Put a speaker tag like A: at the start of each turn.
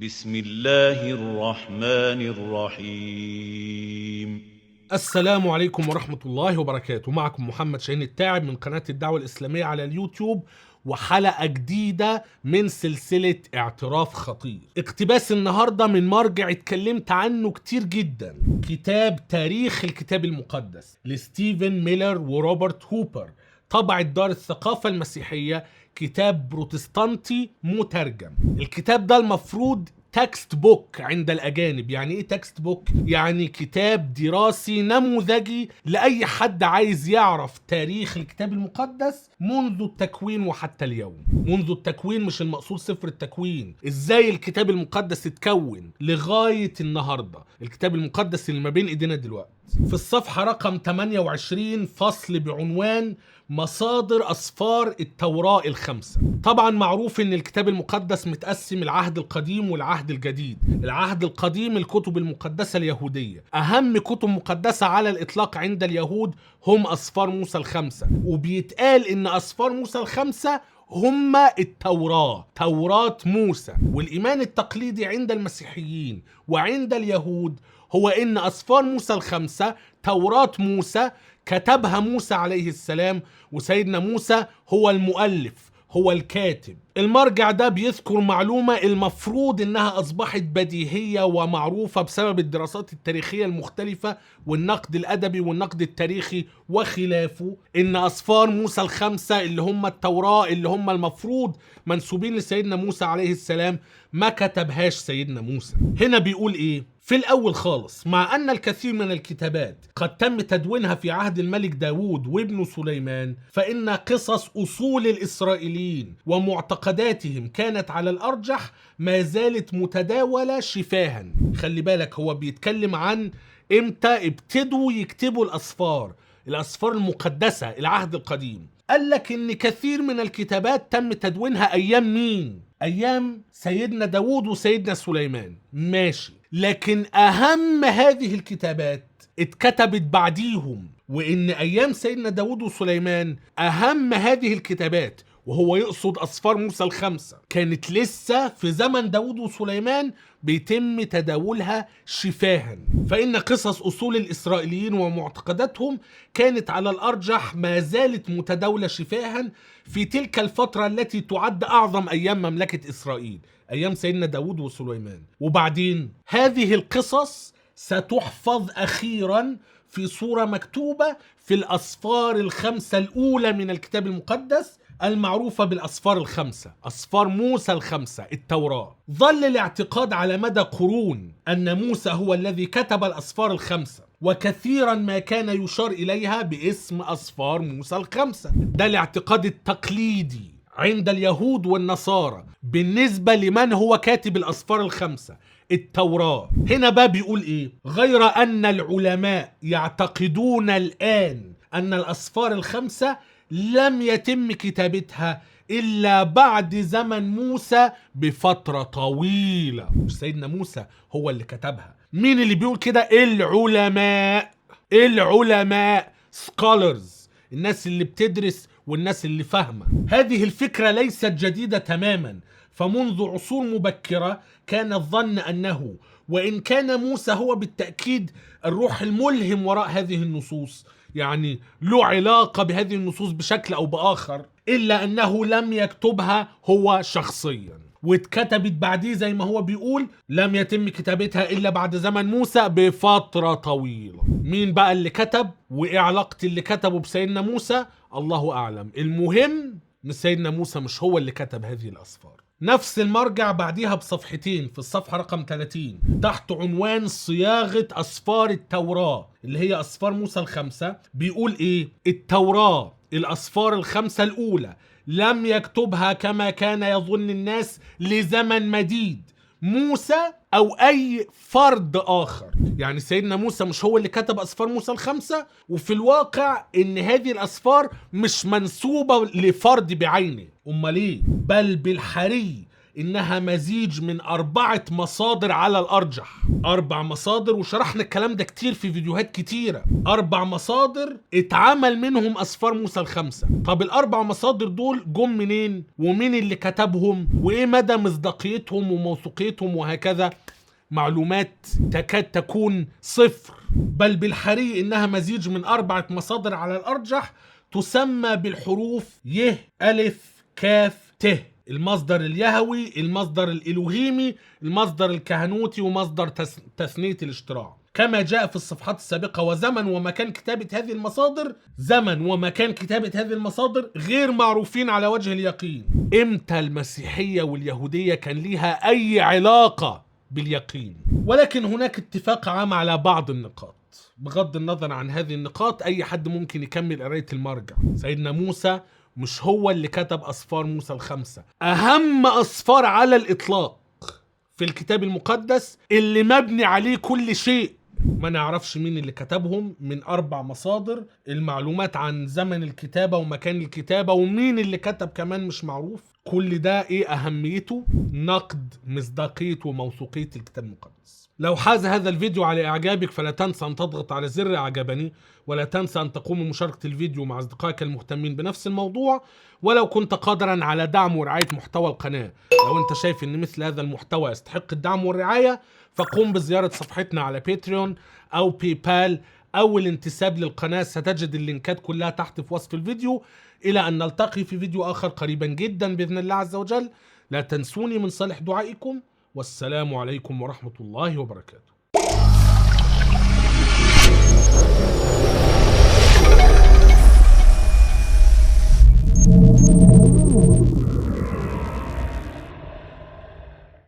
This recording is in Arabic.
A: بسم الله الرحمن الرحيم.
B: السلام عليكم ورحمة الله وبركاته. معكم محمد شاهين التاعب من قناة الدعوة الإسلامية على اليوتيوب، وحلقة جديدة من سلسلة اعتراف خطير. اقتباس النهاردة من مرجع اتكلمت عنه كتير جدا، كتاب تاريخ الكتاب المقدس لستيفن ميلر وروبرت هوبر، طبعت دار الثقافة المسيحية، كتاب بروتستانتي مترجم. الكتاب ده المفروض تكست بوك عند الأجانب. يعني إيه تكست بوك؟ يعني كتاب دراسي نموذجي لأي حد عايز يعرف تاريخ الكتاب المقدس منذ التكوين وحتى اليوم. منذ التكوين، مش المقصود سفر التكوين، إزاي الكتاب المقدس اتكون لغاية النهاردة، الكتاب المقدس اللي ما بين إيدينا دلوقتي. في الصفحة رقم 28 فصل بعنوان مصادر أسفار التوراة الخمسة. طبعا معروف ان الكتاب المقدس متقسم العهد القديم والعهد الجديد. العهد القديم الكتب المقدسة اليهودية، اهم كتب مقدسة على الاطلاق عند اليهود هم أسفار موسى الخمسة، وبيتقال ان أسفار موسى الخمسة هم التوراة، توراة موسى. والإيمان التقليدي عند المسيحيين وعند اليهود هو إن أسفار موسى الخمسة توراة موسى كتبها موسى عليه السلام، وسيدنا موسى هو المؤلف، هو الكاتب. المرجع ده بيذكر معلومة المفروض انها اصبحت بديهية ومعروفة بسبب الدراسات التاريخية المختلفة والنقد الادبي والنقد التاريخي وخلافه، ان اسفار موسى الخمسة اللي هم التوراة اللي هم المفروض منسوبين لسيدنا موسى عليه السلام ما كتبهاش سيدنا موسى. هنا بيقول ايه؟ في الأول خالص، مع أن الكثير من الكتابات قد تم تدوينها في عهد الملك داود وابن سليمان، فإن قصص أصول الإسرائيليين ومعتقداتهم كانت على الأرجح ما زالت متداولة شفاها. خلي بالك، هو بيتكلم عن إمتى ابتدوا يكتبوا الأسفار المقدسة، العهد القديم. قال لك إن كثير من الكتابات تم تدوينها أيام مين؟ أيام سيدنا داود وسيدنا سليمان، ماشي. لكن أهم هذه الكتابات اتكتبت بعديهم، وإن أيام سيدنا داود وسليمان أهم هذه الكتابات، وهو يقصد أسفار موسى الخمسة، كانت لسه في زمن داود وسليمان بيتم تداولها شفاها. فإن قصص أصول الإسرائيليين ومعتقداتهم كانت على الأرجح ما زالت متداولة شفاها في تلك الفترة التي تعد أعظم أيام مملكة إسرائيل، أيام سيدنا داود وسليمان. وبعدين هذه القصص ستحفظ أخيرا في صورة مكتوبة في الأسفار الخمسة الأولى من الكتاب المقدس المعروفة بالأسفار الخمسة، أسفار موسى الخمسة، التوراة. ظل الاعتقاد على مدى قرون أن موسى هو الذي كتب الأسفار الخمسة، وكثيرا ما كان يشار إليها باسم أسفار موسى الخمسة. ده الاعتقاد التقليدي عند اليهود والنصارى بالنسبة لمن هو كاتب الأسفار الخمسة، التوراة. هنا بقى بيقول إيه؟ غير أن العلماء يعتقدون الآن أن الأسفار الخمسة لم يتم كتابتها إلا بعد زمن موسى بفترة طويلة. مش سيدنا موسى هو اللي كتبها. مين اللي بيقول كده؟ العلماء scholars، الناس اللي بتدرس والناس اللي فاهمة. هذه الفكرة ليست جديدة تماما، فمنذ عصور مبكرة كان الظن أنه وإن كان موسى هو بالتأكيد الروح الملهم وراء هذه النصوص، يعني له علاقة بهذه النصوص بشكل أو بآخر، إلا أنه لم يكتبها هو شخصيا، واتكتبت بعديه زي ما هو بيقول لم يتم كتابتها إلا بعد زمن موسى بفترة طويلة. مين بقى اللي كتب؟ وإيه علاقة اللي كتبه بسيدنا موسى؟ الله أعلم. المهم إن سيدنا موسى مش هو اللي كتب هذه الأسفار. نفس المرجع بعديها بصفحتين في الصفحة رقم 30 تحت عنوان صياغة أسفار التوراة اللي هي أسفار موسى الخمسة، بيقول إيه؟ التوراة الأسفار الخمسة الأولى لم يكتبها كما كان يظن الناس لزمن مديد موسى أو أي فرد آخر. يعني سيدنا موسى مش هو اللي كتب أسفار موسى الخمسة، وفي الواقع إن هذه الأسفار مش منسوبة لفرد بعينه. أمال إيه؟ بل بالحري إنها مزيج من 4 مصادر على الأرجح. 4 مصادر، وشرحنا الكلام ده كتير في فيديوهات كتيرة. 4 مصادر اتعمل منهم أسفار موسى ال5. طب ال4 مصادر دول جم منين؟ ومين اللي كتبهم؟ وإيه مدى مصداقيتهم وموثوقيتهم وهكذا؟ معلومات تكاد تكون صفر، بل بالحري إنها مزيج من 4 مصادر على الأرجح، تسمى بالحروف ي ألف كاف ت. المصدر اليهوي، المصدر الإلوهيمي، المصدر الكهنوتي، ومصدر تثنية الاشتراع، كما جاء في الصفحات السابقة. وزمن ومكان كتابة هذه المصادر، زمن ومكان كتابة هذه المصادر غير معروفين على وجه اليقين. امتى المسيحية واليهودية كان ليها أي علاقة باليقين؟ ولكن هناك اتفاق عام على بعض النقاط. بغض النظر عن هذه النقاط، أي حد ممكن يكمل قراية المرجع. سيدنا موسى مش هو اللي كتب أسفار موسى ال5. أهم أسفار على الإطلاق في الكتاب المقدس اللي مبني عليه كل شيء، ما نعرفش مين اللي كتبهم، من 4 مصادر. المعلومات عن زمن الكتابة ومكان الكتابة ومين اللي كتب كمان مش معروف. كل ده ايه أهميته؟ نقد مصداقية وموثوقية الكتاب المقدس. لو حاز هذا الفيديو على إعجابك فلا تنسى أن تضغط على زر أعجبني، ولا تنسى أن تقوم بمشاركة الفيديو مع أصدقائك المهتمين بنفس الموضوع. ولو كنت قادرا على دعم ورعاية محتوى القناة، لو أنت شايف أن مثل هذا المحتوى يستحق الدعم والرعاية، فقوم بزيارة صفحتنا على باتريون أو باي بال أو الانتساب للقناة. ستجد اللينكات كلها تحت في وصف الفيديو. إلى أن نلتقي في فيديو آخر قريبا جدا بإذن الله عز وجل. لا تنسوني من صالح دعائكم، والسلام عليكم ورحمة الله وبركاته.